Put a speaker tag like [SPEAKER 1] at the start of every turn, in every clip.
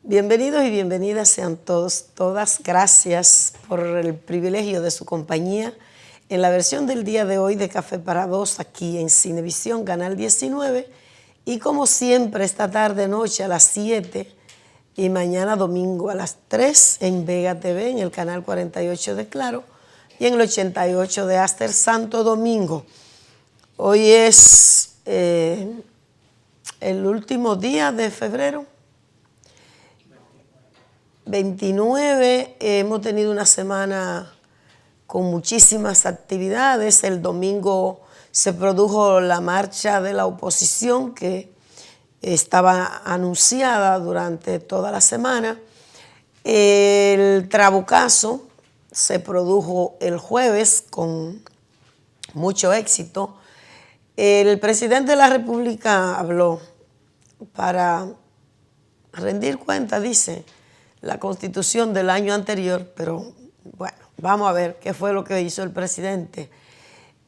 [SPEAKER 1] Bienvenidos y bienvenidas sean todos, todas. Gracias por el privilegio de su compañía en la versión del día de hoy de Café para Dos aquí en Cinevisión, Canal 19. Y como siempre, esta tarde, noche a las 7 y mañana domingo a las 3 en Vega TV, en el canal 48 de Claro y en el 88 de Aster Santo Domingo. Hoy es el último día de febrero. 29, hemos tenido una semana con muchísimas actividades. El domingo se produjo la marcha de la oposición que estaba anunciada durante toda la semana. El trabucazo se produjo el jueves con mucho éxito. El presidente de la República habló para rendir cuenta, dice, la Constitución del año anterior, pero bueno, vamos a ver qué fue lo que hizo el presidente.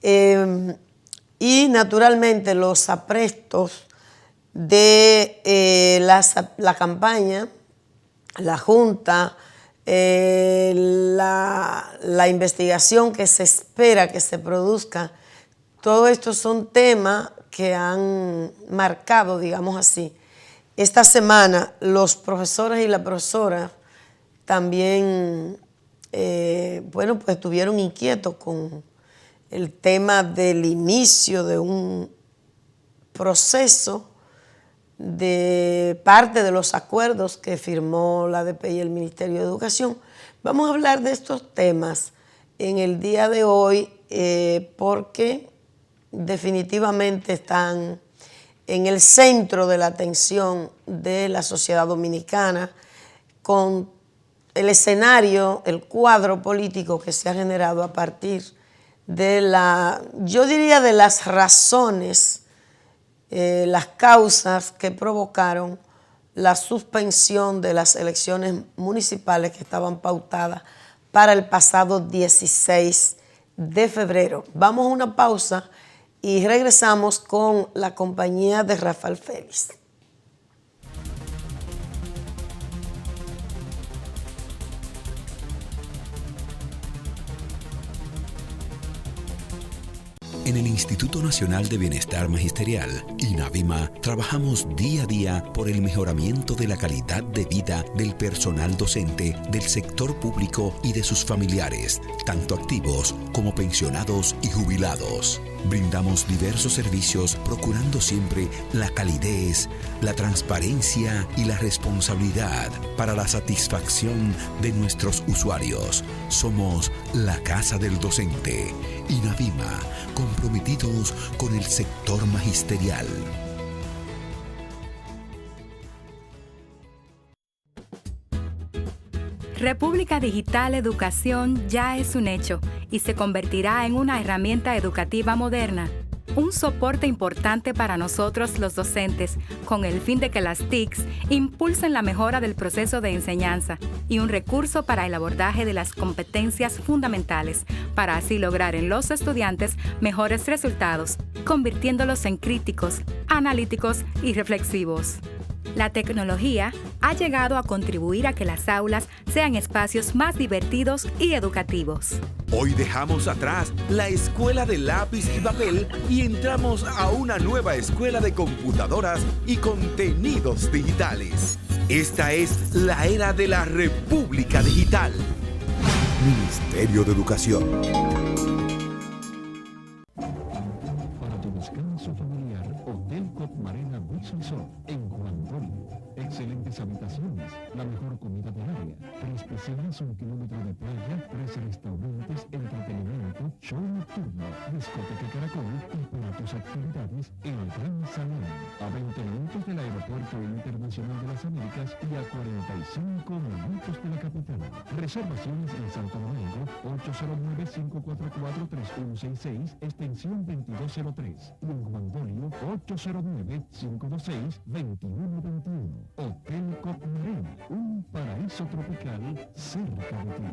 [SPEAKER 1] Y naturalmente los aprestos de la campaña, la Junta, la investigación que se espera que se produzca, todo esto son temas que han marcado, digamos así. Esta semana los profesores y las profesoras también, pues estuvieron inquietos con el tema del inicio de un proceso de parte de los acuerdos que firmó la ADP y el Ministerio de Educación. Vamos a hablar de estos temas en el día de hoy porque definitivamente están en el centro de la atención de la sociedad dominicana, con el escenario, el cuadro político que se ha generado a partir de yo diría de las razones, las causas que provocaron la suspensión de las elecciones municipales que estaban pautadas para el pasado 16 de febrero. Vamos a una pausa y regresamos con la compañía de Rafael Félix.
[SPEAKER 2] En el Instituto Nacional de Bienestar Magisterial, INAVIMA, trabajamos día a día por el mejoramiento de la calidad de vida del personal docente, del sector público y de sus familiares, tanto activos como pensionados y jubilados. Brindamos diversos servicios procurando siempre la calidez, la transparencia y la responsabilidad para la satisfacción de nuestros usuarios. Somos la Casa del Docente. INAVIMA, comprometidos con el sector magisterial.
[SPEAKER 3] República Digital Educación ya es un hecho y se convertirá en una herramienta educativa moderna. Un soporte importante para nosotros los docentes, con el fin de que las TICs impulsen la mejora del proceso de enseñanza y un recurso para el abordaje de las competencias fundamentales, para así lograr en los estudiantes mejores resultados, convirtiéndolos en críticos, analíticos y reflexivos. La tecnología ha llegado a contribuir a que las aulas sean espacios más divertidos y educativos.
[SPEAKER 4] Hoy dejamos atrás la escuela de lápiz y papel y entramos a una nueva escuela de computadoras y contenidos digitales. Esta es la era de la República Digital. Ministerio de Educación.
[SPEAKER 5] Para tu descanso familiar, Hotel Copmarena Beach Resort en Juan Dolio. Excelentes habitaciones, la mejor comida diaria, 3 piscinas, 1 kilómetro de playa, 3 restaurantes, entretenimiento, show nocturno, discoteca Caracol y para tus actividades, el Gran Salón. A 20 minutos del Aeropuerto Internacional de las Américas y a 45 minutos de la capital. Reservaciones en Santo Domingo, 809-544-3166, extensión 2203. Y en Juan Dolio, 809-526-2121. Hotel Copmarena, un paraíso tropical cerca de ti.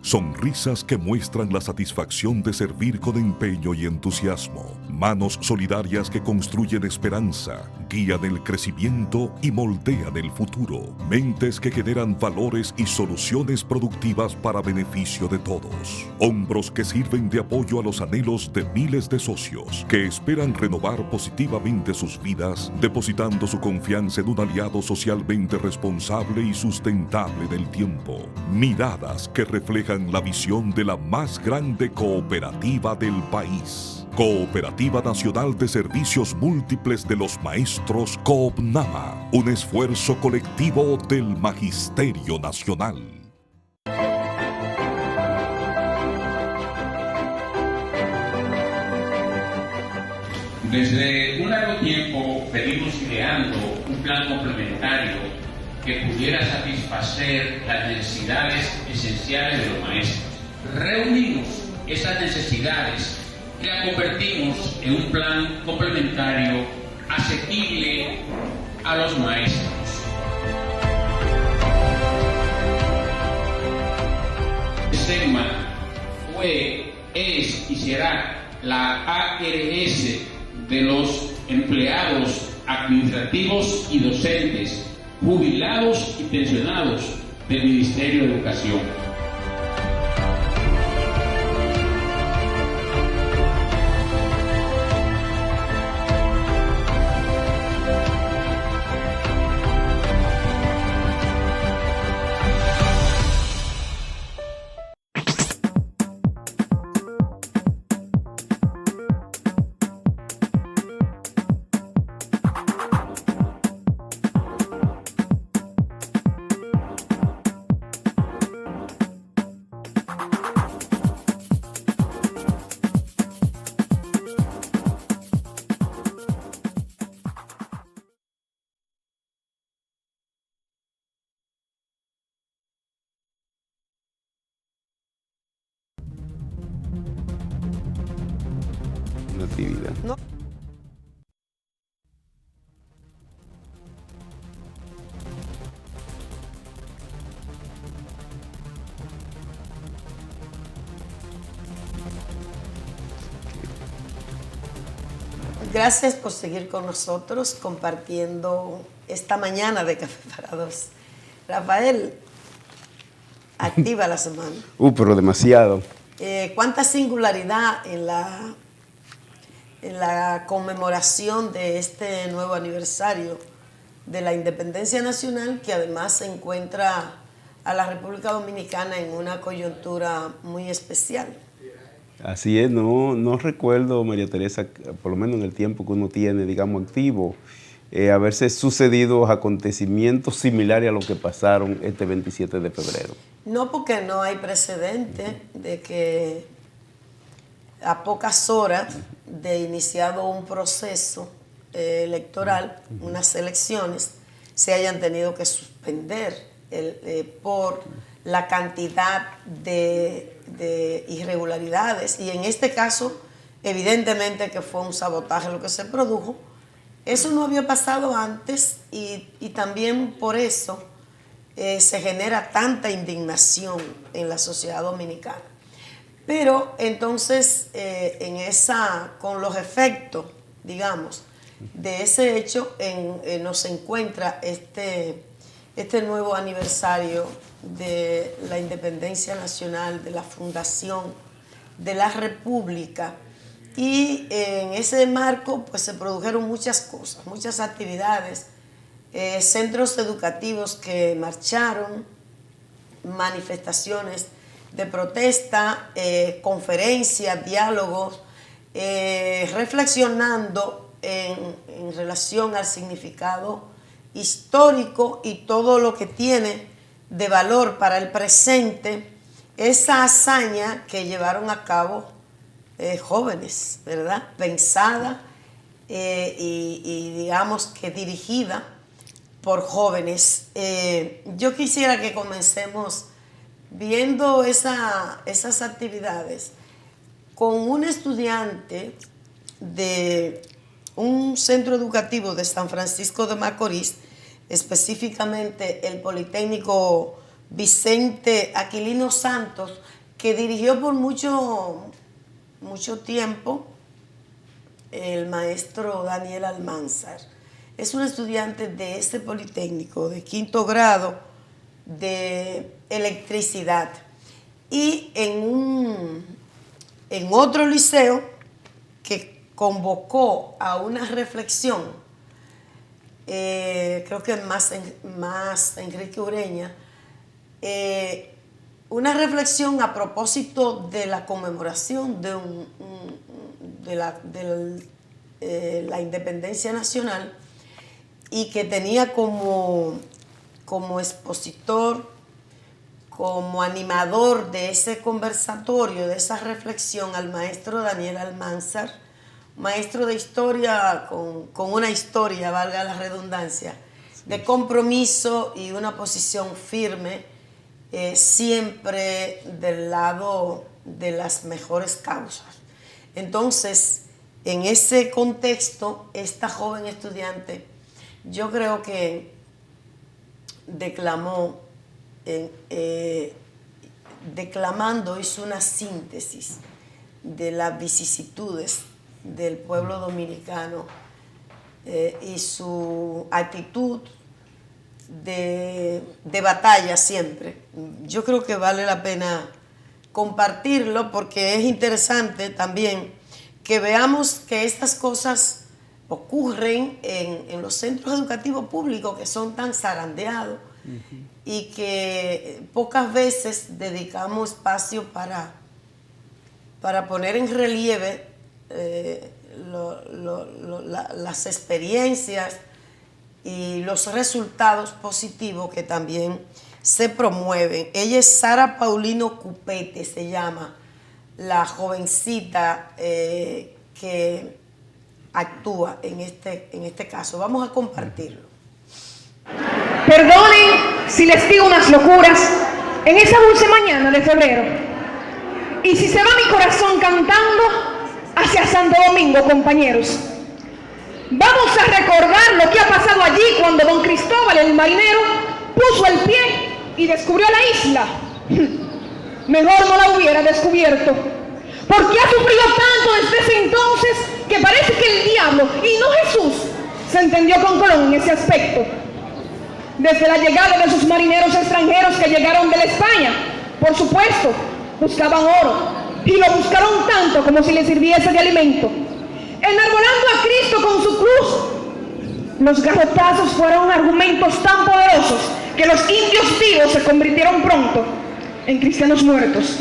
[SPEAKER 6] Sonrisas que muestran la satisfacción de servir con empeño y entusiasmo. Manos solidarias que construyen esperanza, guían el crecimiento y moldean el futuro. Mentes que generan valores y soluciones productivas para beneficio de todos. Hombros que sirven de apoyo a los anhelos de miles de socios que esperan renovar positivamente sus vidas, depositando su confianza en un aliado socialmente responsable y sustentable del tiempo. Miradas que reflejan la visión de la más grande cooperativa del país. Cooperativa Nacional de Servicios Múltiples de los Maestros Coopnama, un esfuerzo colectivo del Magisterio Nacional.
[SPEAKER 7] Desde un largo tiempo venimos ideando un plan complementario que pudiera satisfacer las necesidades esenciales de los maestros. Reunimos esas necesidades y las convertimos en un plan complementario asequible a los maestros. SEGMA fue, es y será la ARS de los empleados administrativos y docentes, jubilados y pensionados del Ministerio de Educación.
[SPEAKER 8] Actividad.
[SPEAKER 1] No. Gracias por seguir con nosotros compartiendo esta mañana de Café para Dos. Rafael, activa la semana.
[SPEAKER 8] Pero demasiado.
[SPEAKER 1] ¿Cuánta singularidad en la conmemoración de este nuevo aniversario de la independencia nacional, que además se encuentra a la República Dominicana en una coyuntura muy especial?
[SPEAKER 8] Así es, no recuerdo, María Teresa, por lo menos en el tiempo que uno tiene, digamos, activo, haberse sucedido acontecimientos similares a lo que pasaron este 27 de febrero.
[SPEAKER 1] No, porque no hay precedente de que a pocas horas de iniciado un proceso electoral, unas elecciones, se hayan tenido que suspender por la cantidad de irregularidades, y en este caso evidentemente que fue un sabotaje lo que se produjo. Eso no había pasado antes y también por eso se genera tanta indignación en la sociedad dominicana. Pero entonces con los efectos, digamos, de ese hecho nos encuentra este nuevo aniversario de la independencia nacional, de la fundación de la República, y en ese marco pues se produjeron muchas cosas, muchas actividades, centros educativos que marcharon, manifestaciones de protesta, conferencias, diálogos, reflexionando en relación al significado histórico y todo lo que tiene de valor para el presente esa hazaña que llevaron a cabo jóvenes, ¿verdad? Pensada y digamos que dirigida por jóvenes. Yo quisiera que comencemos viendo esas actividades con un estudiante de un centro educativo de San Francisco de Macorís, específicamente el Politécnico Vicente Aquilino Santos, que dirigió por mucho tiempo el maestro Daniel Almanzar. es una estudiante de este Politécnico de 5º grado de electricidad. Y en otro liceo que convocó a una reflexión, creo que más Enrique Ureña, una reflexión a propósito de la conmemoración de la independencia nacional, y que tenía como expositor, como animador de ese conversatorio, de esa reflexión, al maestro Daniel Almanzar, maestro de historia con una historia, valga la redundancia, de compromiso y una posición firme, siempre del lado de las mejores causas. Entonces, en ese contexto, esta joven estudiante, yo creo que declamando hizo una síntesis de las vicisitudes del pueblo dominicano y su actitud de batalla siempre. Yo creo que vale la pena compartirlo, porque es interesante también que veamos que estas cosas ocurren en los centros educativos públicos, que son tan zarandeados, y que pocas veces dedicamos espacio para poner en relieve las experiencias y los resultados positivos que también se promueven. Ella es Sara Paulino Cupete, se llama la jovencita que actúa en este caso. Vamos a compartirlo.
[SPEAKER 9] Perdonen si les digo unas locuras en esa dulce mañana de febrero. Y si se va mi corazón cantando hacia Santo Domingo, compañeros. Vamos a recordar lo que ha pasado allí cuando don Cristóbal el marinero puso el pie y descubrió la isla. Mejor no la hubiera descubierto, porque ha sufrido tanto desde ese entonces que parece que el diablo y no Jesús se entendió con Colón en ese aspecto. Desde la llegada de sus marineros extranjeros que llegaron de la España, por supuesto, buscaban oro, y lo buscaron tanto como si les sirviese de alimento. Enarbolando a Cristo con su cruz, los garrotazos fueron argumentos tan poderosos que los indios vivos se convirtieron pronto en cristianos muertos.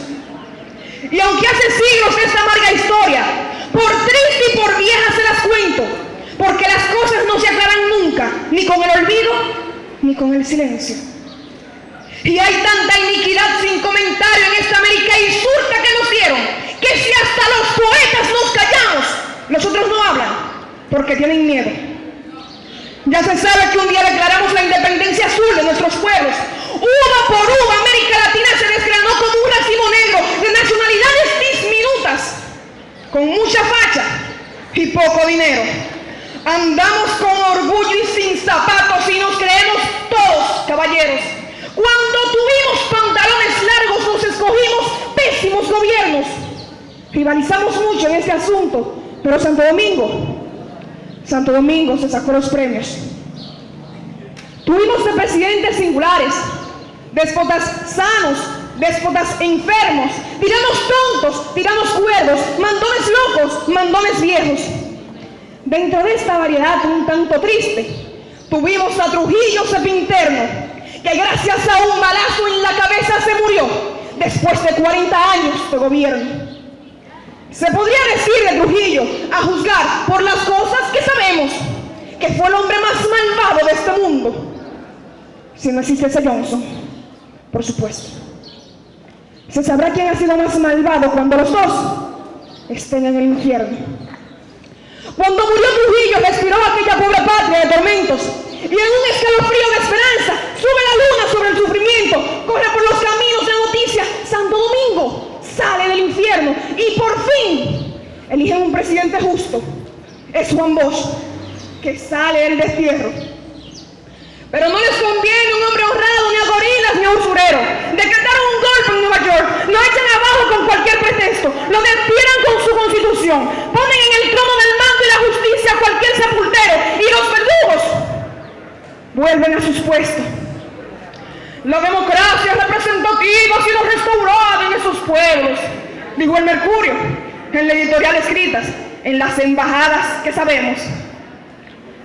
[SPEAKER 9] Y aunque hace siglos de esta amarga historia, por triste y por vieja se las cuento, porque las cosas no se aclaran nunca, ni con el olvido, ni con el silencio. Y hay tanta iniquidad sin comentario en esta América insulta que nos dieron, que si hasta los poetas nos callamos, los otros no hablan, porque tienen miedo. Ya se sabe que un día declaramos la independencia azul de nuestros pueblos. Uva por uva, América Latina se desgranó como un racimo negro de nacionalidades diminutas, con mucha facha y poco dinero. Andamos con orgullo y sin zapatos y nos creemos todos caballeros. Cuando tuvimos pantalones largos nos escogimos pésimos gobiernos. Rivalizamos mucho en este asunto, pero Santo Domingo se sacó los premios. Tuvimos de presidentes singulares, déspotas sanos, déspotas enfermos, tiranos tontos, tiranos cuerdos, mandones locos, mandones viejos. Dentro de esta variedad un tanto triste, tuvimos a Trujillo Sepinterno, que gracias a un balazo en la cabeza se murió después de 40 años de gobierno. Se podría decir de Trujillo, a juzgar por las cosas que sabemos, que fue el hombre más malvado de este mundo. Si no existiese Johnson, por supuesto. Se sabrá quién ha sido más malvado cuando los dos estén en el infierno. Cuando murió Trujillo, respiró aquella pobre patria de tormentos, y en un escalofrío de esperanza sube la luna sobre el sufrimiento, corre por los caminos de noticia. Santo Domingo sale del infierno y por fin eligen un presidente justo. Es Juan Bosch, que sale del destierro. Pero no les conviene un hombre honrado, ni a gorilas, ni a usurero. Decretaron un golpe en Nueva York, lo echan abajo con cualquier pretexto, lo despiertan con su constitución, ponen en el trono del mando y la justicia hacia cualquier sepultero y los verdugos vuelven a sus puestos. La democracia representativa ha sido restaurada en esos pueblos, dijo el Mercurio en la editorial Escritas en las embajadas que sabemos.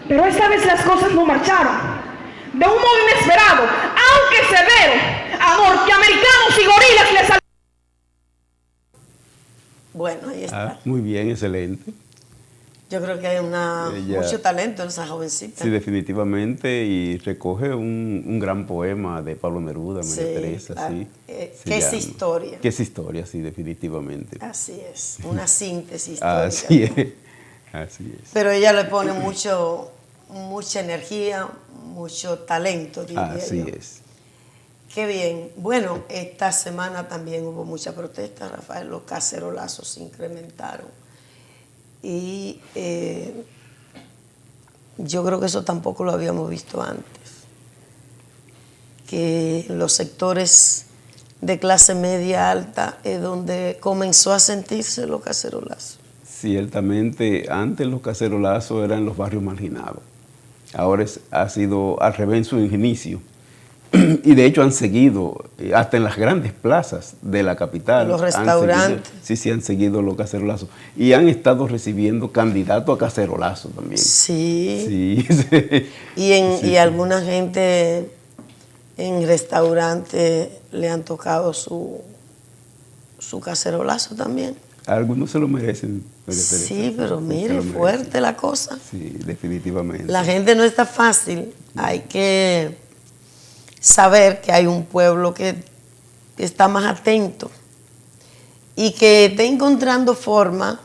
[SPEAKER 9] Pero esta vez las cosas no marcharon. De un modo inesperado, aunque severo, a norteamericanos y gorilas les salió.
[SPEAKER 1] Bueno, ahí está.
[SPEAKER 8] Muy bien, excelente.
[SPEAKER 1] Yo creo que hay mucho talento en esa jovencita.
[SPEAKER 8] Sí, definitivamente, y recoge un gran poema de Pablo Neruda, María Teresa.
[SPEAKER 1] Claro.
[SPEAKER 8] Sí,
[SPEAKER 1] ¿Qué es historia?
[SPEAKER 8] ¿Qué es historia? Sí, definitivamente.
[SPEAKER 1] Así es, una síntesis histórica.
[SPEAKER 8] Así es, así es.
[SPEAKER 1] Pero ella le pone mucha energía, mucho talento, diría
[SPEAKER 8] Así
[SPEAKER 1] yo.
[SPEAKER 8] es.
[SPEAKER 1] Qué bien. Bueno, esta semana también hubo mucha protesta, Rafael, los cacerolazos se incrementaron. Y yo creo que eso tampoco lo habíamos visto antes, que los sectores de clase media alta es donde comenzó a sentirse los cacerolazos.
[SPEAKER 8] Ciertamente, antes los cacerolazos eran en los barrios marginados, ahora ha sido al revés en su inicio. Y de hecho han seguido, hasta en las grandes plazas de la capital.
[SPEAKER 1] Los restaurantes.
[SPEAKER 8] Sí, han seguido los cacerolazos. Y han estado recibiendo candidatos a cacerolazos también.
[SPEAKER 1] Sí.
[SPEAKER 8] Sí.
[SPEAKER 1] Y alguna gente en restaurantes le han tocado su cacerolazo también.
[SPEAKER 8] Algunos se lo merecen.
[SPEAKER 1] Sí, pero mire, fuerte la cosa.
[SPEAKER 8] Sí, definitivamente.
[SPEAKER 1] La gente no está fácil. Hay que saber que hay un pueblo que está más atento y que está encontrando forma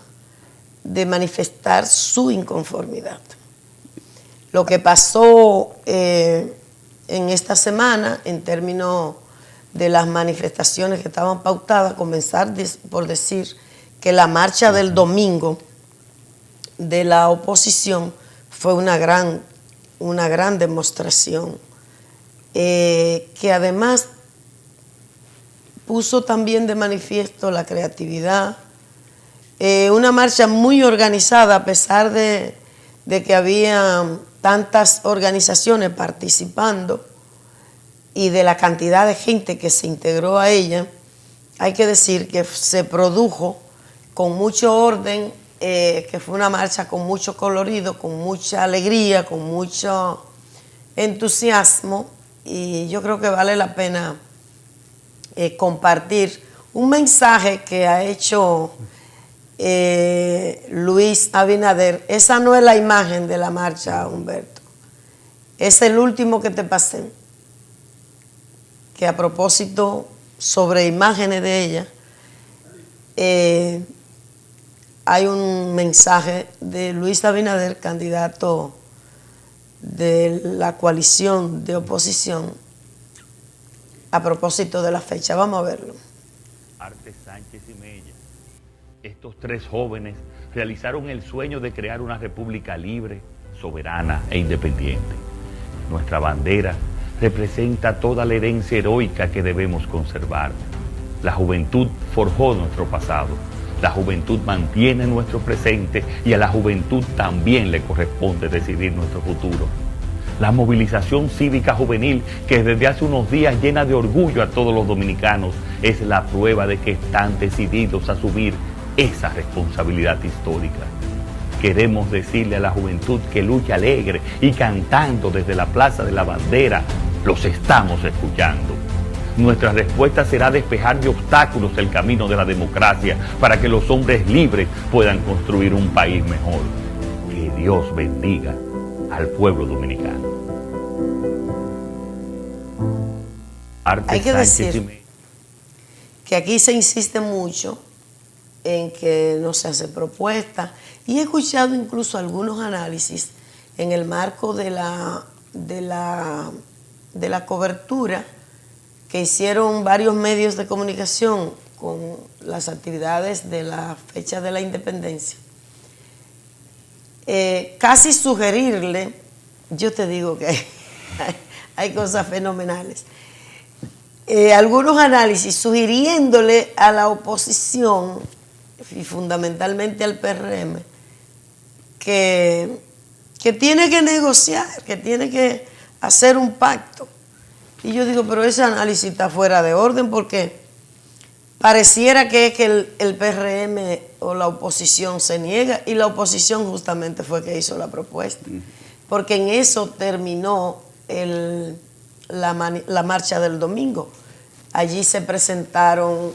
[SPEAKER 1] de manifestar su inconformidad. Lo que pasó en esta semana, en términos de las manifestaciones que estaban pautadas, comenzar por decir que la marcha del domingo de la oposición fue una gran demostración, que además puso también de manifiesto la creatividad, una marcha muy organizada a pesar de que había tantas organizaciones participando y de la cantidad de gente que se integró a ella. Hay que decir que se produjo con mucho orden, que fue una marcha con mucho colorido, con mucha alegría, con mucho entusiasmo, y yo creo que vale la pena compartir un mensaje que ha hecho Luis Abinader. Esa no es la imagen de la marcha, Humberto, es el último que te pasé, que a propósito sobre imágenes de ella, hay un mensaje de Luis Abinader, candidato de la coalición de oposición, a propósito de la fecha. Vamos a verlo.
[SPEAKER 10] Arte Sánchez y Mella, estos tres jóvenes realizaron el sueño de crear una república libre, soberana e independiente. Nuestra bandera representa toda la herencia heroica que debemos conservar. La juventud forjó nuestro pasado, la juventud mantiene nuestro presente y a la juventud también le corresponde decidir nuestro futuro. La movilización cívica juvenil, que desde hace unos días llena de orgullo a todos los dominicanos, es la prueba de que están decididos a asumir esa responsabilidad histórica. Queremos decirle a la juventud que lucha alegre y cantando desde la Plaza de la Bandera, los estamos escuchando. Nuestra respuesta será despejar de obstáculos el camino de la democracia para que los hombres libres puedan construir un país mejor. Que Dios bendiga al pueblo dominicano.
[SPEAKER 1] Hay que decir que aquí se insiste mucho en que no se hace propuesta, y he escuchado incluso algunos análisis en el marco de la cobertura que hicieron varios medios de comunicación con las actividades de la fecha de la independencia. Casi sugerirle, yo te digo que hay cosas fenomenales, algunos análisis sugiriéndole a la oposición y fundamentalmente al PRM que tiene que negociar, que tiene que hacer un pacto. Y yo digo, pero ese análisis está fuera de orden porque pareciera que es que el PRM o la oposición se niega, y la oposición justamente fue que hizo la propuesta, porque en eso terminó la marcha del domingo. Allí se presentaron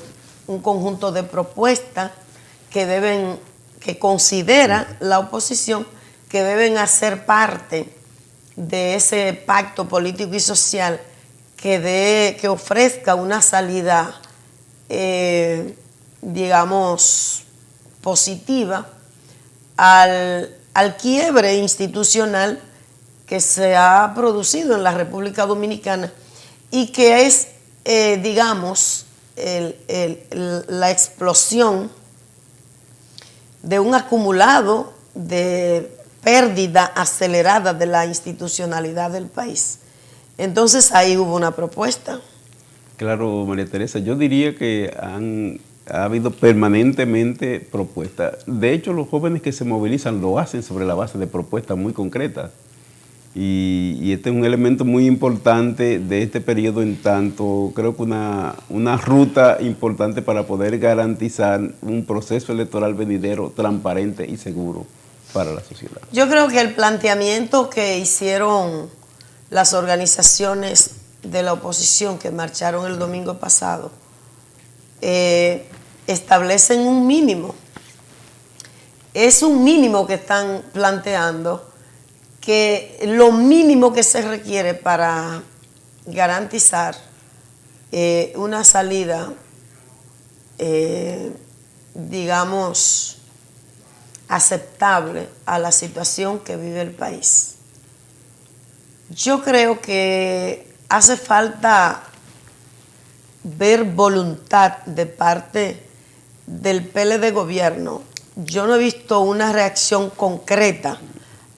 [SPEAKER 1] un conjunto de propuestas que considera la oposición que deben hacer parte de ese pacto político y social que ofrezca una salida, digamos, positiva al quiebre institucional que se ha producido en la República Dominicana y que es, digamos, la explosión de un acumulado de pérdida acelerada de la institucionalidad del país. Entonces ahí hubo una propuesta.
[SPEAKER 8] Claro, María Teresa, yo diría que ha habido permanentemente propuestas. De hecho, los jóvenes que se movilizan lo hacen sobre la base de propuestas muy concretas. Y este es un elemento muy importante de este periodo, en tanto creo que una ruta importante para poder garantizar un proceso electoral venidero transparente y seguro para la sociedad.
[SPEAKER 1] Yo creo que el planteamiento que hicieron las organizaciones de la oposición que marcharon el domingo pasado establecen un mínimo. Es un mínimo que están planteando, que lo mínimo que se requiere para garantizar una salida, digamos, aceptable a la situación que vive el país. Yo creo que hace falta ver voluntad de parte del PLD gobierno. Yo no he visto una reacción concreta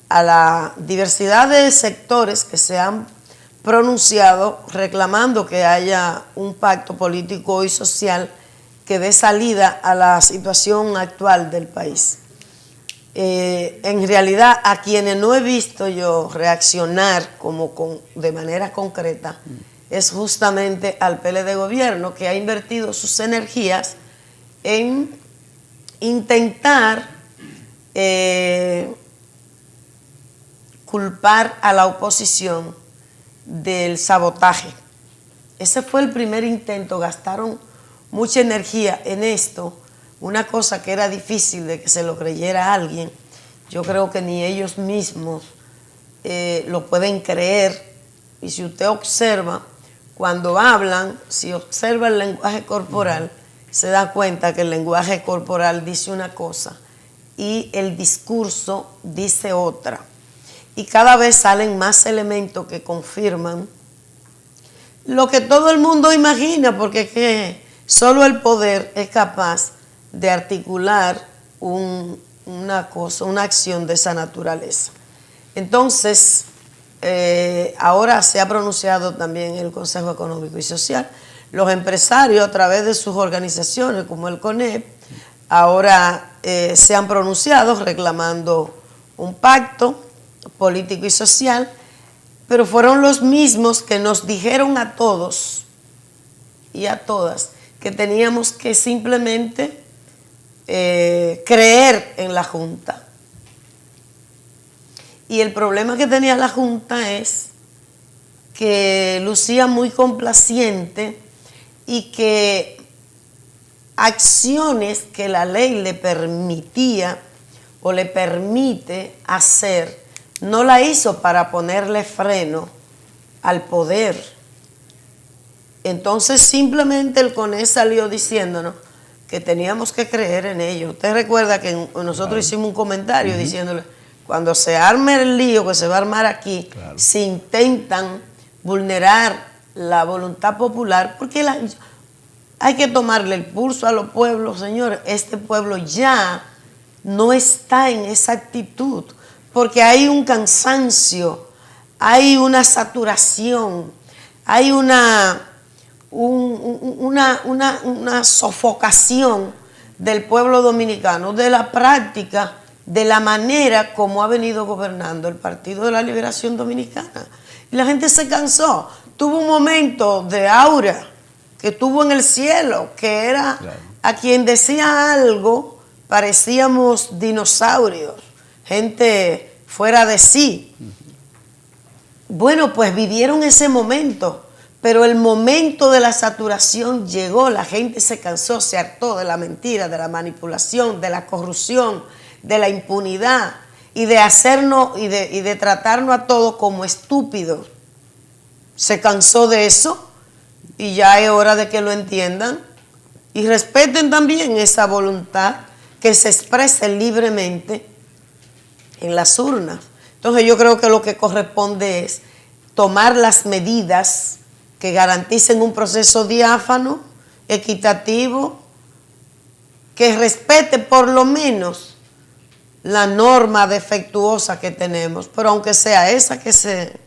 [SPEAKER 1] a la diversidad de sectores que se han pronunciado reclamando que haya un pacto político y social que dé salida a la situación actual del país. En realidad, a quienes no he visto yo reaccionar de manera concreta es justamente al PLD gobierno, que ha invertido sus energías en intentar culpar a la oposición del sabotaje. Ese fue el primer intento, gastaron mucha energía en esto, una cosa que era difícil de que se lo creyera alguien. Yo creo que ni ellos mismos lo pueden creer, y si usted observa, cuando hablan, si observa el lenguaje corporal, se da cuenta que el lenguaje corporal dice una cosa y el discurso dice otra. Y cada vez salen más elementos que confirman lo que todo el mundo imagina, porque es que solo el poder es capaz de articular una acción de esa naturaleza. Entonces, ahora se ha pronunciado también el Consejo Económico y Social. Los empresarios, a través de sus organizaciones, como el CONEP, ahora se han pronunciado reclamando un pacto político y social, pero fueron los mismos que nos dijeron a todos y a todas que teníamos que simplemente creer en la Junta. Y el problema que tenía la Junta es que lucía muy complaciente y que acciones que la ley le permitía o le permite hacer, no la hizo para ponerle freno al poder. Entonces simplemente el CONE salió diciéndonos que teníamos que creer en ello. Usted recuerda que nosotros hicimos un comentario diciéndole, cuando se arme el lío que se va a armar aquí, si intentan vulnerar la voluntad popular, porque hay que tomarle el pulso a los pueblos, señores. Este pueblo ya no está en esa actitud, porque hay un cansancio, hay una saturación, hay una sofocación del pueblo dominicano de la práctica de la manera como ha venido gobernando el Partido de la Liberación Dominicana. Y la gente se cansó. Tuvo un momento de aura que tuvo en el cielo, que era a quien decía algo, parecíamos dinosaurios, gente fuera de sí. Bueno, pues vivieron ese momento, pero el momento de la saturación llegó, la gente se cansó, se hartó de la mentira, de la manipulación, de la corrupción, de la impunidad y de hacernos y de tratarnos a todos como estúpidos. Se cansó de eso y ya es hora de que lo entiendan y respeten también esa voluntad que se exprese libremente en las urnas. Entonces yo creo que lo que corresponde es tomar las medidas que garanticen un proceso diáfano, equitativo, que respete por lo menos la norma defectuosa que tenemos, pero aunque sea esa, que se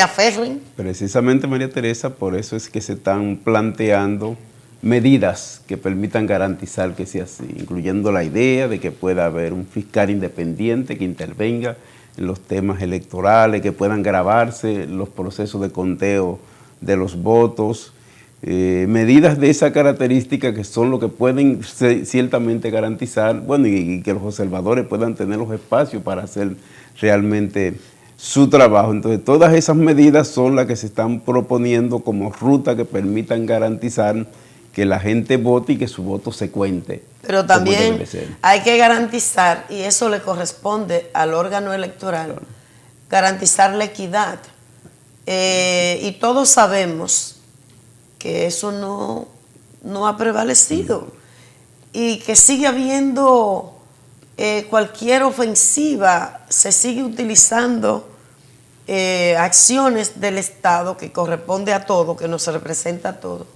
[SPEAKER 1] aferren.
[SPEAKER 8] Precisamente, María Teresa, por eso es que se están planteando medidas que permitan garantizar que sea así, incluyendo la idea de que pueda haber un fiscal independiente que intervenga en los temas electorales, que puedan grabarse los procesos de conteo de los votos, medidas de esa característica que son lo que pueden ciertamente garantizar, bueno, y que los observadores puedan tener los espacios para hacer realmente su trabajo. Entonces, todas esas medidas son las que se están proponiendo como ruta que permitan garantizar que la gente vote y que su voto se cuente.
[SPEAKER 1] Pero también hay que garantizar, y eso le corresponde al órgano electoral, garantizar la equidad. Y todos sabemos que eso no ha prevalecido y que sigue habiendo cualquier ofensiva, se sigue utilizando acciones del Estado que corresponde a todo, que nos representa a todos,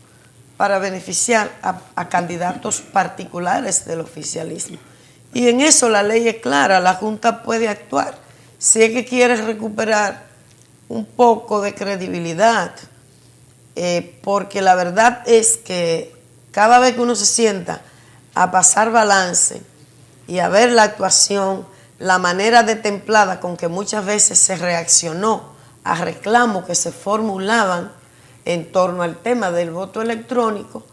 [SPEAKER 1] para beneficiar a candidatos particulares del oficialismo. Y en eso la ley es clara, la Junta puede actuar. Si es que quiere recuperar un poco de credibilidad, porque la verdad es que cada vez que uno se sienta a pasar balance y a ver la actuación, la manera destemplada con que muchas veces se reaccionó a reclamos que se formulaban en torno al tema del voto electrónico,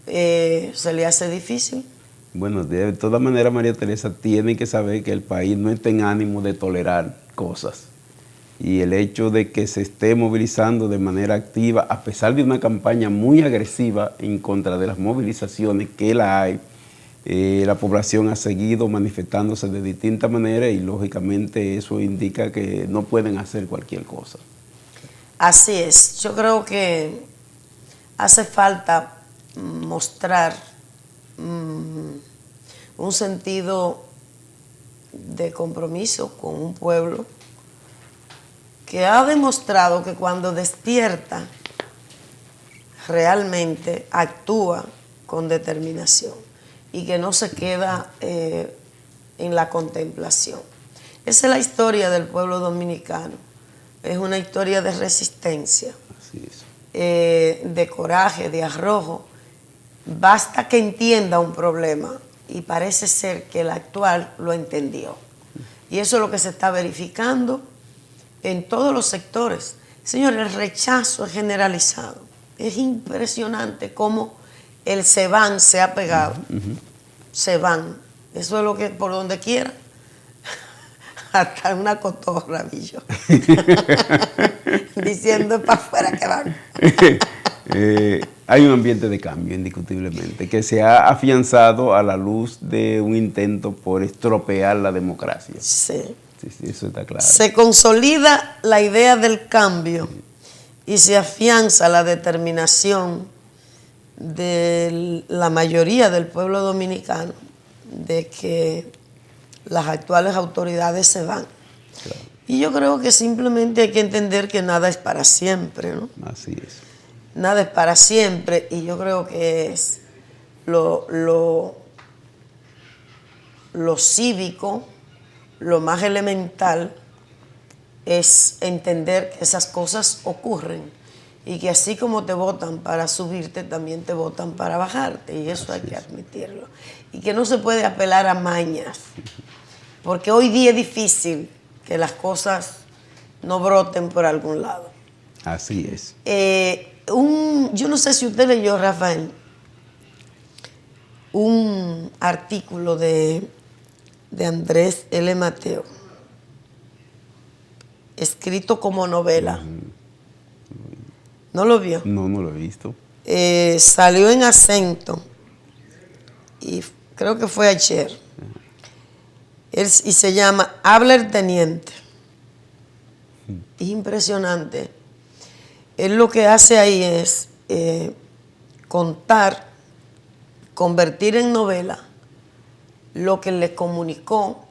[SPEAKER 1] se le hace difícil.
[SPEAKER 8] Bueno, de todas maneras, María Teresa tiene que saber que el país no está en ánimo de tolerar cosas. Y el hecho de que se esté movilizando de manera activa, a pesar de una campaña muy agresiva en contra de las movilizaciones que la hay, la población ha seguido manifestándose de distintas maneras y lógicamente eso indica que no pueden hacer cualquier cosa.
[SPEAKER 1] Así es, yo creo que hace falta mostrar un sentido de compromiso con un pueblo que ha demostrado que cuando despierta realmente actúa con determinación y que no se queda en la contemplación. Esa es la historia del pueblo dominicano. Es una historia de resistencia, de coraje, de arrojo. Basta que entienda un problema y parece ser que el actual lo entendió. Y eso es lo que se está verificando en todos los sectores. Señor, el rechazo es generalizado. Es impresionante cómo el se van se ha pegado. Se van. Eso es lo que por donde quiera. Hasta una cotorra, billo. Diciendo para afuera que van.
[SPEAKER 8] Hay un ambiente de cambio, indiscutiblemente, que se ha afianzado a la luz de un intento por estropear la democracia.
[SPEAKER 1] Sí.
[SPEAKER 8] Sí, eso está claro.
[SPEAKER 1] Se consolida la idea del cambio y se afianza la determinación de la mayoría del pueblo dominicano de que las actuales autoridades se van. Claro. Y yo creo que simplemente hay que entender que nada es para siempre, ¿no?
[SPEAKER 8] Así es.
[SPEAKER 1] Nada es para siempre y yo creo que es lo cívico, lo más elemental es entender que esas cosas ocurren y que así como te votan para subirte, también te votan para bajarte, y eso hay que admitirlo. Y que no se puede apelar a mañas, porque hoy día es difícil que las cosas no broten por algún lado.
[SPEAKER 8] Así es.
[SPEAKER 1] Yo no sé si usted leyó, Rafael, un artículo de Andrés L. Mateo, escrito como novela. ¿No lo vio?
[SPEAKER 8] No, no lo he visto.
[SPEAKER 1] Salió en Acento y creo que fue ayer. Y se llama Habla el Teniente. Es impresionante. Él lo que hace ahí es convertir en novela lo que le comunicó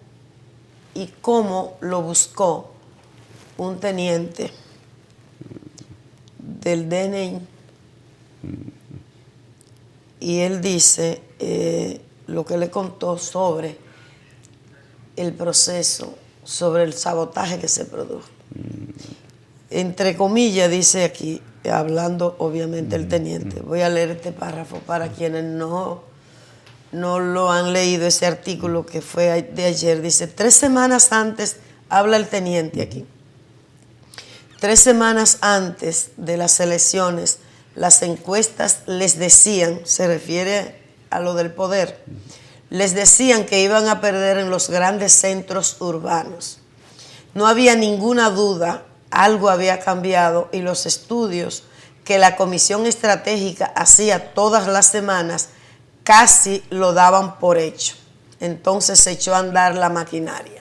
[SPEAKER 1] y cómo lo buscó un teniente del DNI. Y él dice lo que le contó sobre el proceso, sobre el sabotaje que se produjo. Entre comillas dice aquí, hablando obviamente el teniente, voy a leer este párrafo para quienes no lo han leído, ese artículo que fue de ayer. Dice, 3 semanas antes, habla el teniente aquí, 3 semanas antes de las elecciones, las encuestas les decían, se refiere a lo del poder, les decían que iban a perder en los grandes centros urbanos. No había ninguna duda, algo había cambiado y los estudios que la Comisión Estratégica hacía todas las semanas casi lo daban por hecho. Entonces se echó a andar la maquinaria.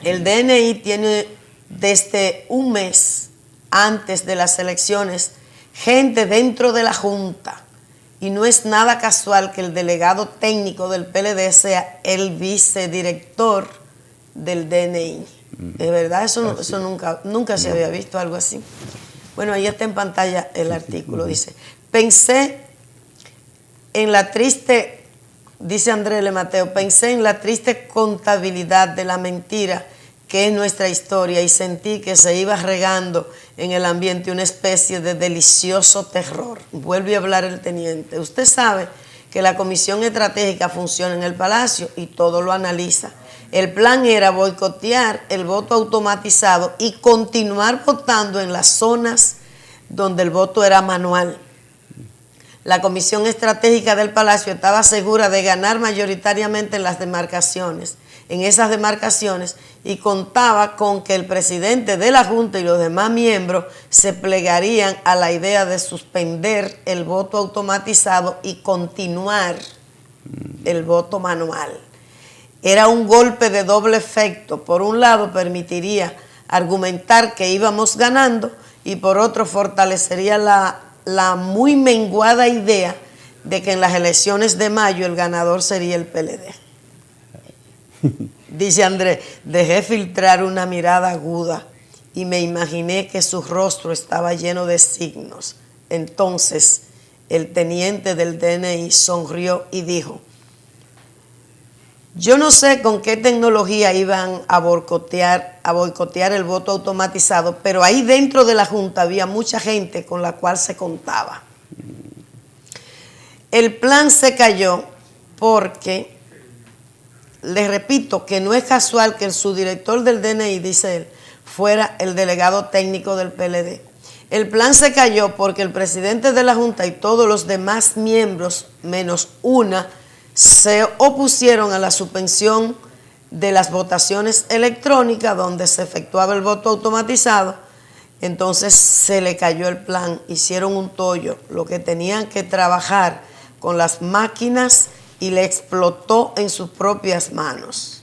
[SPEAKER 1] El DNI tiene desde un mes antes de las elecciones gente dentro de la Junta y no es nada casual que el delegado técnico del PLD sea el vicedirector del DNI. ¿Es verdad? Eso nunca se había visto algo así. Bueno, ahí está en pantalla el artículo. Dice, pensé en la triste, dice Andrés L. Mateo, pensé en la triste contabilidad de la mentira que es nuestra historia y sentí que se iba regando en el ambiente una especie de delicioso terror. Vuelve a hablar el teniente. Usted sabe que la Comisión Estratégica funciona en el Palacio y todo lo analiza. El plan era boicotear el voto automatizado y continuar votando en las zonas donde el voto era manual. La Comisión Estratégica del Palacio estaba segura de ganar mayoritariamente en las demarcaciones, en esas demarcaciones, y contaba con que el presidente de la Junta y los demás miembros se plegarían a la idea de suspender el voto automatizado y continuar el voto manual. Era un golpe de doble efecto. Por un lado, permitiría argumentar que íbamos ganando y por otro, fortalecería la muy menguada idea de que en las elecciones de mayo el ganador sería el PLD. Dice Andrés, dejé filtrar una mirada aguda y me imaginé que su rostro estaba lleno de signos. Entonces, el teniente del DNI sonrió y dijo, yo no sé con qué tecnología iban a boicotear el voto automatizado, pero ahí dentro de la Junta había mucha gente con la cual se contaba. El plan se cayó porque, les repito, que no es casual que el subdirector del DNI, dice él, fuera el delegado técnico del PLD. El plan se cayó porque el presidente de la Junta y todos los demás miembros, menos una, se opusieron a la suspensión de las votaciones electrónicas donde se efectuaba el voto automatizado. Entonces se le cayó el plan, hicieron un tollo, lo que tenían que trabajar con las máquinas y le explotó en sus propias manos.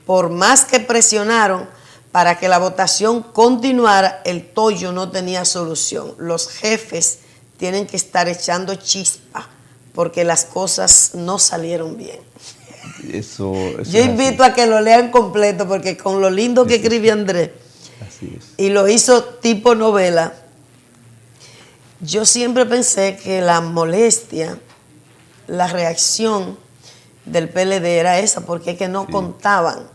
[SPEAKER 1] Por más que presionaron para que la votación continuara, el tollo no tenía solución. Los jefes tienen que estar echando chispa porque las cosas no salieron bien.
[SPEAKER 8] Eso
[SPEAKER 1] yo invito a que lo lean completo porque con lo lindo que escribe Andrés y lo hizo tipo novela, yo siempre pensé que la molestia, la reacción del PLD era esa, porque es que no contaban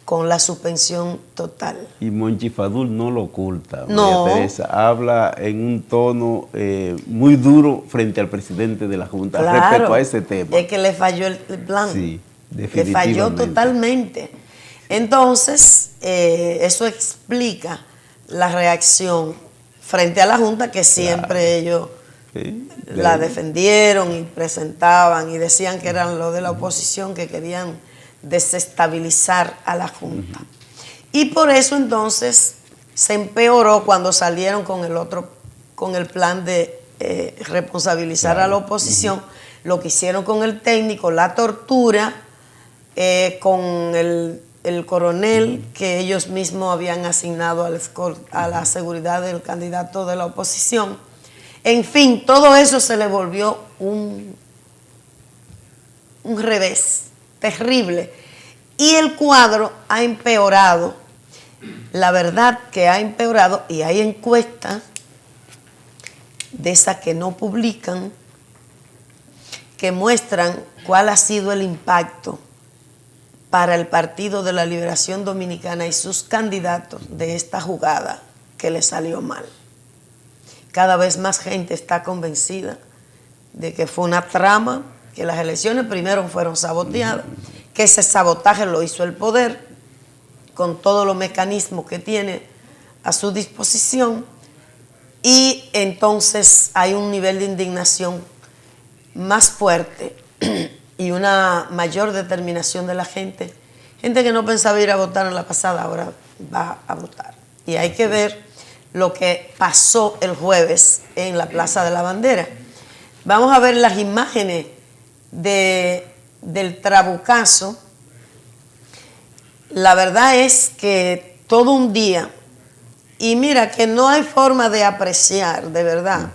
[SPEAKER 1] con la suspensión total.
[SPEAKER 8] Y Monchi Fadul no lo oculta,
[SPEAKER 1] No.
[SPEAKER 8] María Teresa. Habla en un tono muy duro frente al presidente de la Junta respecto a ese tema.
[SPEAKER 1] Es que le falló el plan.
[SPEAKER 8] Sí,
[SPEAKER 1] le
[SPEAKER 8] definitivamente.
[SPEAKER 1] falló totalmente. Entonces, eso explica la reacción frente a la Junta, que siempre ellos la defendieron y presentaban y decían que eran los de la oposición que querían desestabilizar a la Junta. Y por eso entonces se empeoró cuando salieron con el plan de responsabilizar a la oposición, lo que hicieron con el técnico, la tortura, con el coronel que ellos mismos habían asignado a la seguridad del candidato de la oposición. En fin, todo eso se le volvió un revés terrible. Y el cuadro ha empeorado. La verdad que ha empeorado, y hay encuestas de esas que no publican que muestran cuál ha sido el impacto para el Partido de la Liberación Dominicana y sus candidatos de esta jugada que le salió mal. Cada vez más gente está convencida de que fue una trama, que las elecciones primero fueron saboteadas, que ese sabotaje lo hizo el poder, con todos los mecanismos que tiene a su disposición, y entonces hay un nivel de indignación más fuerte y una mayor determinación de la gente. Gente que no pensaba ir a votar en la pasada, ahora va a votar. Y hay que ver lo que pasó el jueves en la Plaza de la Bandera. Vamos a ver las imágenes del trabucazo. La verdad es que todo un día, y mira que no hay forma de apreciar, de verdad,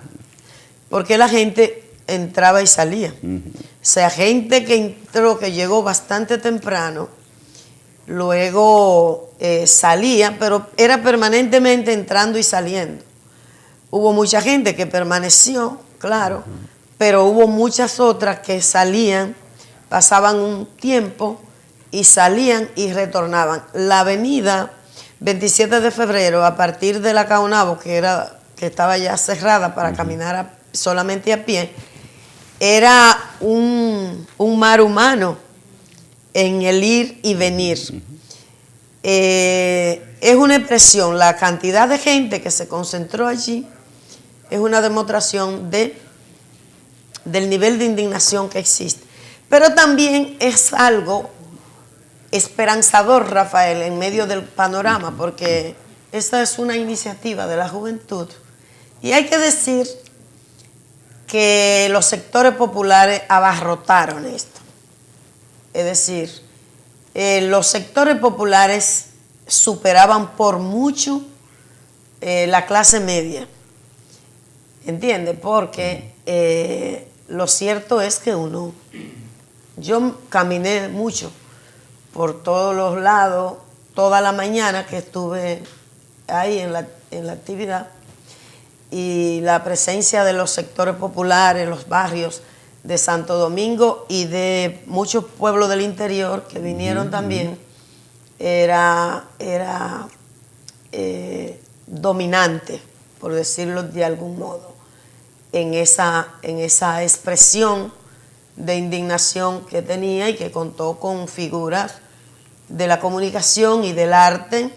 [SPEAKER 1] porque la gente entraba y salía. O sea, gente que entró, que llegó bastante temprano, luego salía, pero era permanentemente entrando y saliendo. Hubo mucha gente que permaneció, claro, pero hubo muchas otras que salían, pasaban un tiempo y salían y retornaban. La avenida 27 de febrero, a partir de la Caonabo, que estaba ya cerrada para caminar solamente a pie, era un mar humano en el ir y venir. Es una expresión, la cantidad de gente que se concentró allí es una demostración del nivel de indignación que existe. Pero también es algo esperanzador, Rafael, en medio del panorama, porque esta es una iniciativa de la juventud. Y hay que decir que los sectores populares abarrotaron esto. Es decir, los sectores populares superaban por mucho la clase media. ¿Entiendes? Porque lo cierto es que yo caminé mucho por todos los lados, toda la mañana que estuve ahí en la actividad, y la presencia de los sectores populares, los barrios de Santo Domingo y de muchos pueblos del interior que vinieron también, era dominante, por decirlo de algún modo, en esa expresión de indignación que tenía y que contó con figuras de la comunicación y del arte.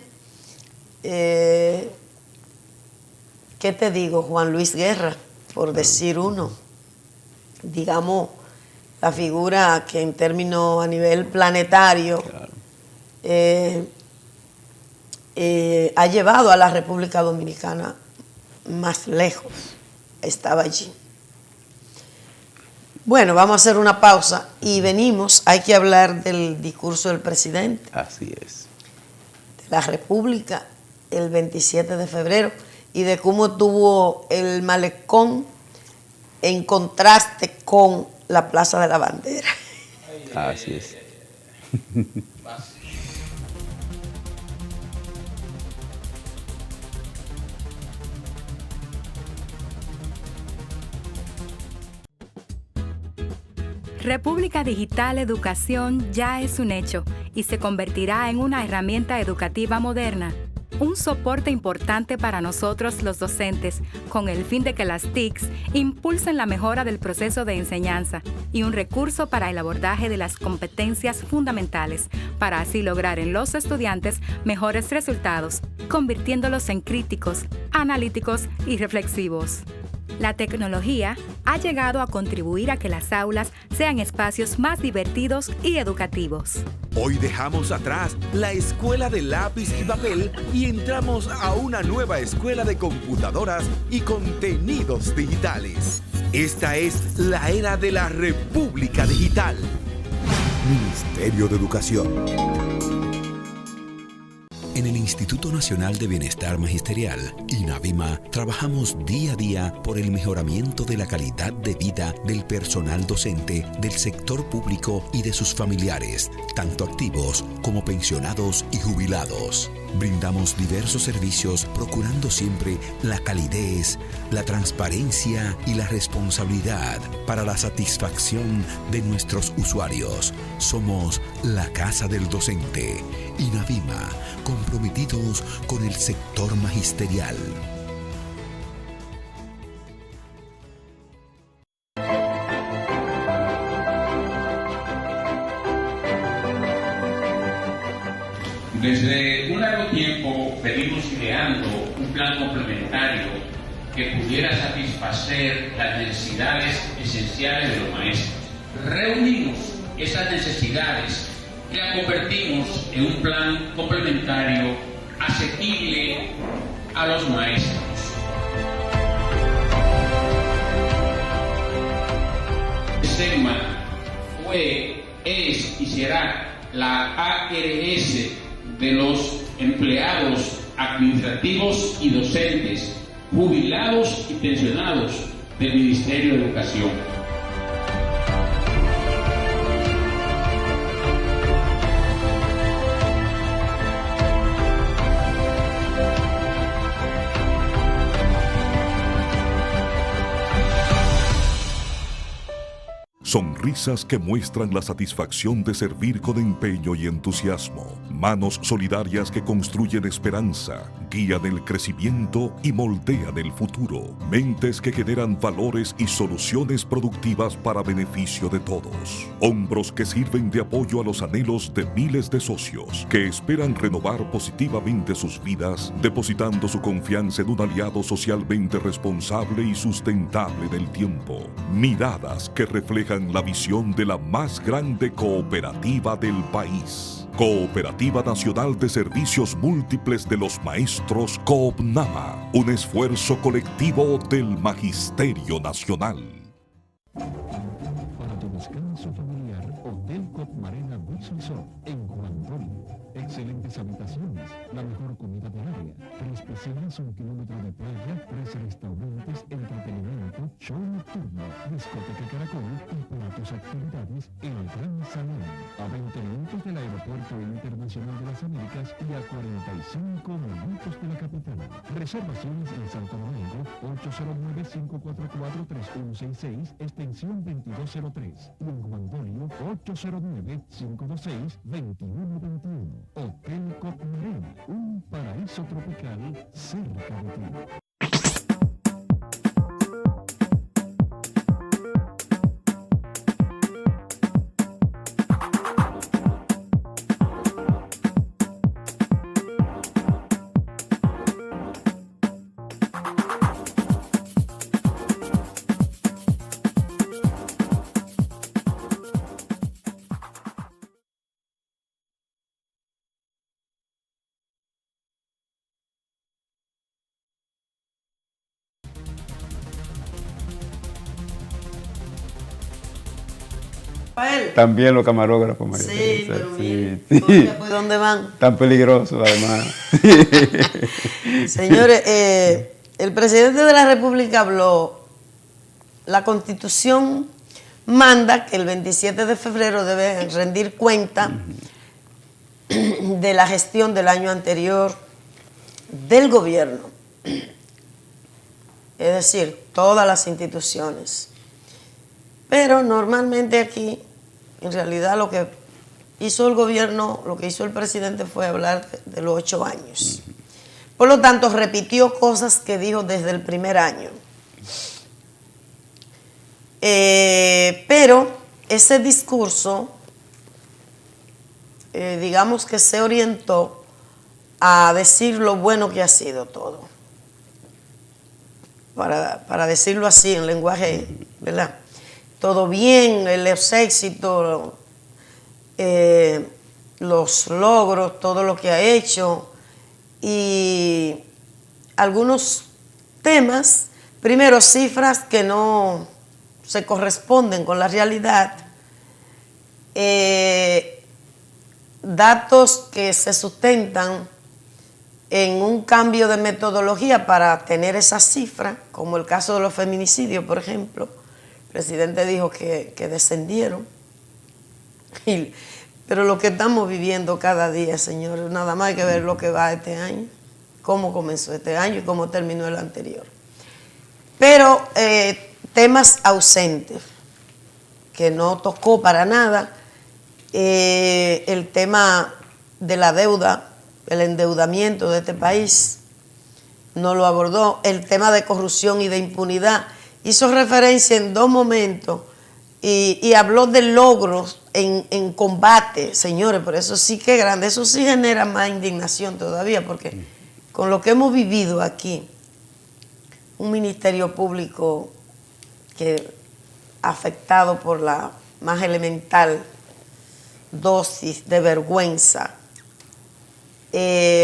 [SPEAKER 1] ¿Qué te digo? Juan Luis Guerra, por decir uno. Digamos, la figura que en términos a nivel planetario ha llevado a la República Dominicana más lejos. Estaba allí. Bueno, vamos a hacer una pausa y venimos. Hay que hablar del discurso del presidente.
[SPEAKER 8] Así es.
[SPEAKER 1] De la República el 27 de febrero y de cómo tuvo el malecón en contraste con la Plaza de la Bandera.
[SPEAKER 8] Así es.
[SPEAKER 3] República Digital Educación ya es un hecho y se convertirá en una herramienta educativa moderna. Un soporte importante para nosotros los docentes, con el fin de que las TICs impulsen la mejora del proceso de enseñanza y un recurso para el abordaje de las competencias fundamentales, para así lograr en los estudiantes mejores resultados, convirtiéndolos en críticos, analíticos y reflexivos. La tecnología ha llegado a contribuir a que las aulas sean espacios más divertidos y educativos.
[SPEAKER 4] Hoy dejamos atrás la escuela de lápiz y papel y entramos a una nueva escuela de computadoras y contenidos digitales. Esta es la era de la República Digital. Ministerio de Educación.
[SPEAKER 2] En el Instituto Nacional de Bienestar Magisterial, INAVIMA, trabajamos día a día por el mejoramiento de la calidad de vida del personal docente, del sector público y de sus familiares, tanto activos como pensionados y jubilados. Brindamos diversos servicios procurando siempre la calidez, la transparencia y la responsabilidad para la satisfacción de nuestros usuarios. Somos la Casa del Docente. INAVIMA, comprometidos con el sector magisterial.
[SPEAKER 7] Desde un largo tiempo venimos ideando un plan complementario que pudiera satisfacer las necesidades esenciales de los maestros. Reunimos esas necesidades y la convertimos en un plan complementario asequible a los maestros. SEGMA fue, es y será la ARS de los empleados administrativos y docentes, jubilados y pensionados del Ministerio de Educación.
[SPEAKER 6] Sonrisas que muestran la satisfacción de servir con empeño y entusiasmo. Manos solidarias que construyen esperanza, guían el crecimiento y moldean el futuro. Mentes que generan valores y soluciones productivas para beneficio de todos. Hombros que sirven de apoyo a los anhelos de miles de socios que esperan renovar positivamente sus vidas, depositando su confianza en un aliado socialmente responsable y sustentable del tiempo. Miradas que reflejan la visión de la más grande cooperativa del país. Cooperativa Nacional de Servicios Múltiples de los Maestros, COOPNAMA, un esfuerzo colectivo del Magisterio Nacional.
[SPEAKER 5] Para tu descanso familiar, Hotel Cop Marina Beach Resort en Juan Dolio. Excelentes habitaciones, la mejor comida diaria, 3 piscinas, 1 kilómetro de playa, 3 restaurantes, entretenimiento, show nocturno, discoteca Caracol y para tus actividades, el Gran Salón. A 20 minutos del Aeropuerto Internacional de las Américas y a 45 minutos de la capital. Reservaciones en Santo Domingo, 809-544-3166, extensión 2203. Y en Juan Dolio, 809-526-2121. Hotel Cop Marina, un paraíso tropical cerca de ti.
[SPEAKER 8] También los camarógrafos, María
[SPEAKER 1] Sí,
[SPEAKER 8] Teresa.
[SPEAKER 1] pero
[SPEAKER 8] Sí,
[SPEAKER 1] mire,
[SPEAKER 8] sí.
[SPEAKER 1] ¿dónde van?
[SPEAKER 8] Tan peligrosos, además.
[SPEAKER 1] Señores, el presidente de la República habló. La Constitución manda que el 27 de febrero debe rendir cuenta de la gestión del año anterior del gobierno. Es decir, todas las instituciones. Pero normalmente aquí, en realidad lo que hizo el gobierno, lo que hizo el presidente fue hablar de los 8 años. Por lo tanto, repitió cosas que dijo desde el primer año. Pero ese discurso, digamos que se orientó a decir lo bueno que ha sido todo. Para decirlo así, en lenguaje, ¿verdad? Todo bien, los éxitos, los logros, todo lo que ha hecho y algunos temas, primero cifras que no se corresponden con la realidad, datos que se sustentan en un cambio de metodología para tener esa cifra, como el caso de los feminicidios, por ejemplo. El presidente dijo que descendieron. Pero lo que estamos viviendo cada día, señores, nada más hay que ver lo que va este año, cómo comenzó este año y cómo terminó el anterior. Pero temas ausentes, que no tocó para nada, el tema de la deuda, el endeudamiento de este país, no lo abordó. El tema de corrupción y de impunidad, hizo referencia en 2 momentos y habló de logros en combate, señores, pero eso sí que es grande, eso sí genera más indignación todavía, porque con lo que hemos vivido aquí, un ministerio público que afectado por la más elemental dosis de vergüenza,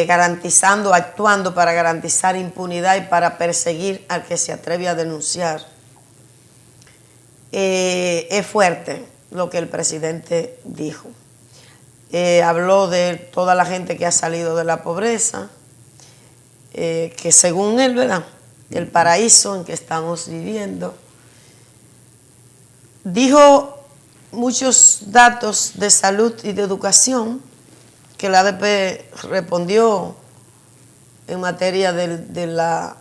[SPEAKER 1] garantizando, actuando para garantizar impunidad y para perseguir al que se atreve a denunciar. Es fuerte lo que el presidente dijo. Habló de toda la gente que ha salido de la pobreza, que según él, ¿verdad?, el paraíso en que estamos viviendo. Dijo muchos datos de salud y de educación que la ADP respondió en materia de la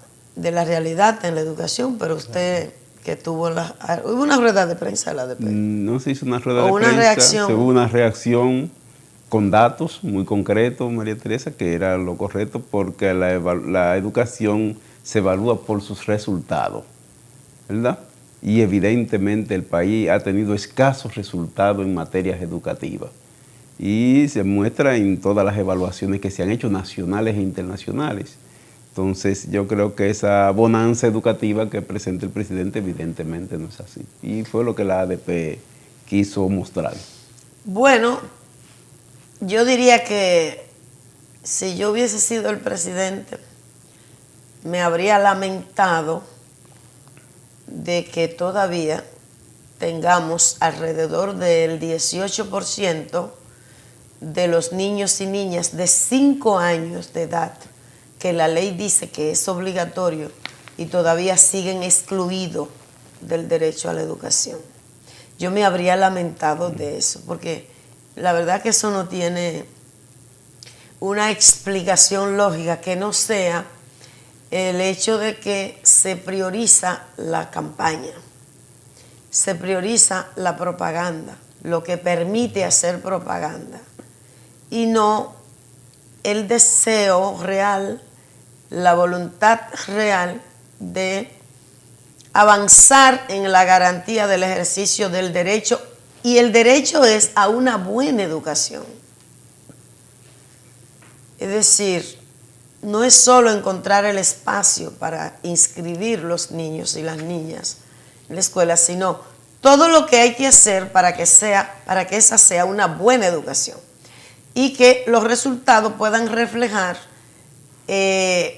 [SPEAKER 1] realidad en la educación, pero usted que tuvo hubo una rueda de prensa de la ADP.
[SPEAKER 8] No se hizo una rueda de prensa, hubo una reacción con datos muy concretos, María Teresa, que era lo correcto, porque la educación se evalúa por sus resultados, ¿verdad? Y evidentemente el país ha tenido escasos resultados en materias educativas. Y se muestra en todas las evaluaciones que se han hecho nacionales e internacionales. Entonces yo creo que esa bonanza educativa que presenta el presidente evidentemente no es así. Y fue lo que la ADP quiso mostrar.
[SPEAKER 1] Bueno, yo diría que si yo hubiese sido el presidente, me habría lamentado de que todavía tengamos alrededor del 18% de los niños y niñas de 5 años de edad, que la ley dice que es obligatorio y todavía siguen excluidos del derecho a la educación. Yo me habría lamentado de eso, porque la verdad que eso no tiene una explicación lógica que no sea el hecho de que se prioriza la campaña, se prioriza la propaganda, lo que permite hacer propaganda, y no el deseo real, la voluntad real de avanzar en la garantía del ejercicio del derecho, y el derecho es a una buena educación. Es decir, no es solo encontrar el espacio para inscribir los niños y las niñas en la escuela, sino todo lo que hay que hacer para que esa sea una buena educación y que los resultados puedan reflejar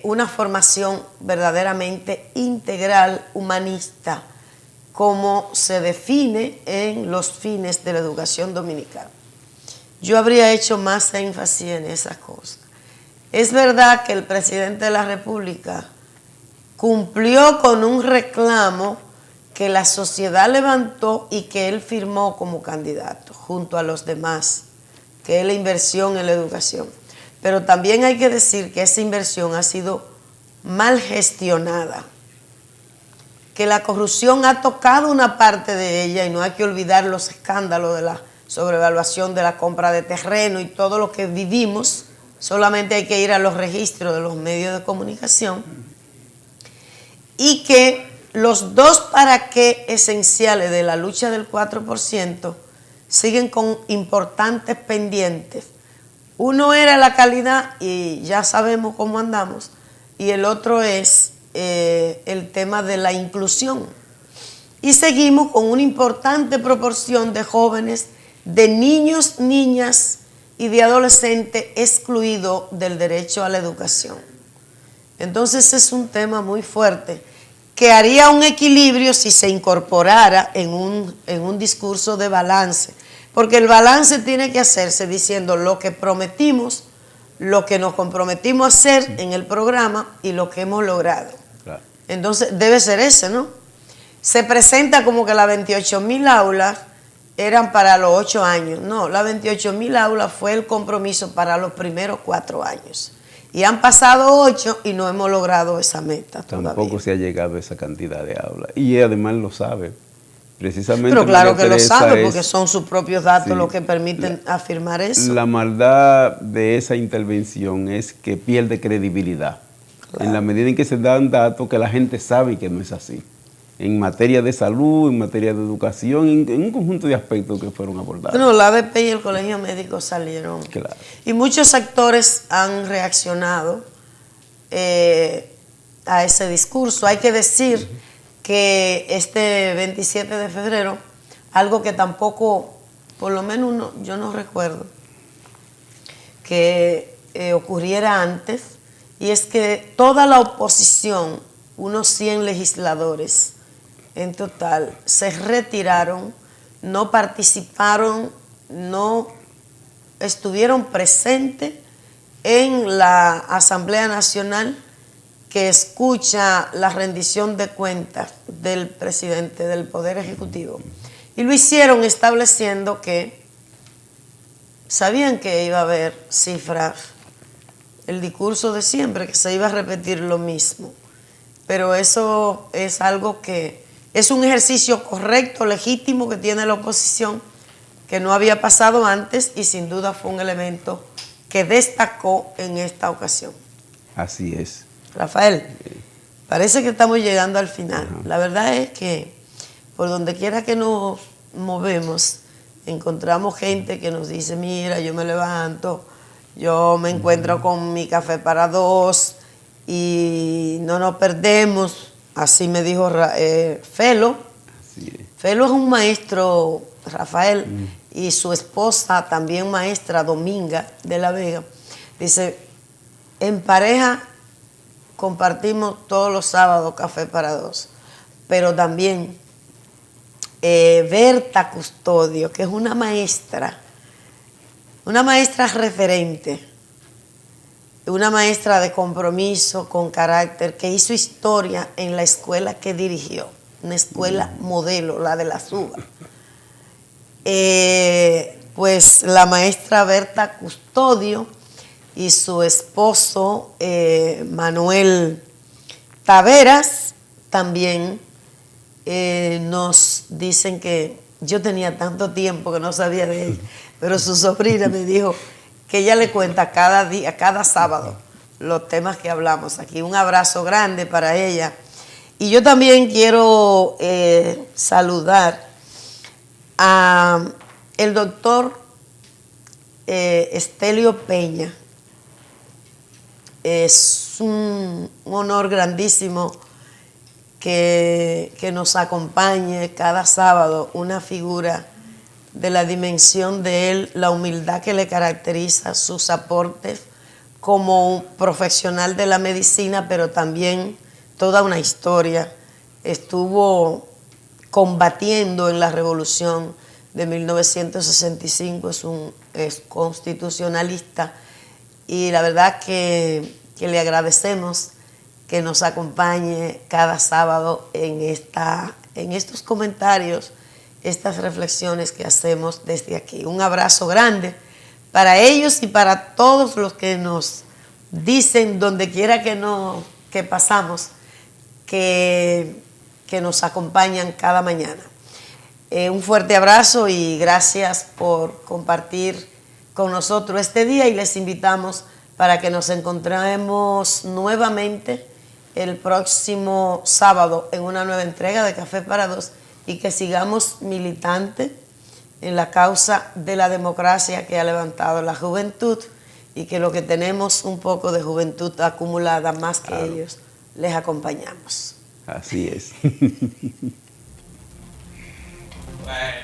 [SPEAKER 1] una formación verdaderamente integral, humanista, como se define en los fines de la educación dominical. Yo habría hecho más énfasis en esas cosas. Es verdad que el presidente de la República cumplió con un reclamo que la sociedad levantó y que él firmó como candidato junto a los demás, que es la inversión en la educación. Pero también hay que decir que esa inversión ha sido mal gestionada, que la corrupción ha tocado una parte de ella y no hay que olvidar los escándalos de la sobrevaluación de la compra de terreno y todo lo que vivimos. Solamente hay que ir a los registros de los medios de comunicación. Y que los dos para qué esenciales de la lucha del 4% siguen con importantes pendientes. Uno era la calidad y ya sabemos cómo andamos, y el otro es el tema de la inclusión. Y seguimos con una importante proporción de jóvenes, de niños, niñas y de adolescentes excluidos del derecho a la educación. Entonces es un tema muy fuerte que haría un equilibrio si se incorporara en un discurso de balance, porque el balance tiene que hacerse diciendo lo que prometimos, lo que nos comprometimos a hacer en el programa y lo que hemos logrado. Claro. Entonces debe ser ese, ¿no? Se presenta como que las 28.000 aulas eran para los 8 años. No, las 28.000 aulas fue el compromiso para los primeros 4 años. Y han pasado 8 y no hemos logrado esa meta todavía.
[SPEAKER 8] Tampoco se ha llegado a esa cantidad de aulas. Y además lo sabe. Precisamente.
[SPEAKER 1] Pero claro que lo sabe, porque son sus propios datos los que permiten afirmar eso.
[SPEAKER 8] La maldad de esa intervención es que pierde credibilidad. Claro. En la medida en que se dan datos que la gente sabe que no es así. En materia de salud, en materia de educación, en un conjunto de aspectos que fueron abordados.
[SPEAKER 1] Bueno, la ABP y el Colegio Médico salieron. Claro. Y muchos sectores han reaccionado a ese discurso. Hay que decir que este 27 de febrero, algo que tampoco, por lo menos yo no recuerdo, que ocurriera antes, y es que toda la oposición, unos 100 legisladores en total, se retiraron, no participaron, no estuvieron presentes en la Asamblea Nacional que escucha la rendición de cuentas del presidente del Poder Ejecutivo. Y lo hicieron estableciendo que sabían que iba a haber cifras, el discurso de siempre, que se iba a repetir lo mismo. Pero eso es algo que es un ejercicio correcto, legítimo que tiene la oposición, que no había pasado antes y sin duda fue un elemento que destacó en esta ocasión.
[SPEAKER 8] Así es.
[SPEAKER 1] Rafael, parece que estamos llegando al final. La verdad es que por donde quiera que nos movemos, encontramos gente que nos dice, mira, yo me levanto, yo me encuentro con mi café para 2 y no nos perdemos. Así me dijo Felo. Felo es un maestro, Rafael, y su esposa, también maestra, Dominga de la Vega. Dice, en pareja compartimos todos los sábados café para 2, pero también Berta Custodio, que es una maestra referente, una maestra de compromiso, con carácter, que hizo historia en la escuela que dirigió, una escuela modelo, la de la Suba. Pues la maestra Berta Custodio y su esposo Manuel Taveras también nos dicen que yo tenía tanto tiempo que no sabía de ella, pero su sobrina me dijo que ella le cuenta cada día, cada sábado, los temas que hablamos aquí. Un abrazo grande para ella. Y yo también quiero saludar a el doctor Estelio Peña. Es un honor grandísimo que nos acompañe cada sábado una figura de la dimensión de él, la humildad que le caracteriza, sus aportes como un profesional de la medicina, pero también toda una historia. Estuvo combatiendo en la revolución de 1965, es constitucionalista, y la verdad que le agradecemos que nos acompañe cada sábado en estos comentarios, estas reflexiones que hacemos desde aquí. Un abrazo grande para ellos y para todos los que nos dicen donde quiera que pasamos, que nos acompañan cada mañana. Un fuerte abrazo y gracias por compartir con nosotros este día y les invitamos para que nos encontremos nuevamente el próximo sábado en una nueva entrega de Café para Dos y que sigamos militantes en la causa de la democracia que ha levantado la juventud y que lo que tenemos un poco de juventud acumulada más que ellos, les acompañamos.
[SPEAKER 8] Así es.
[SPEAKER 7] Bueno.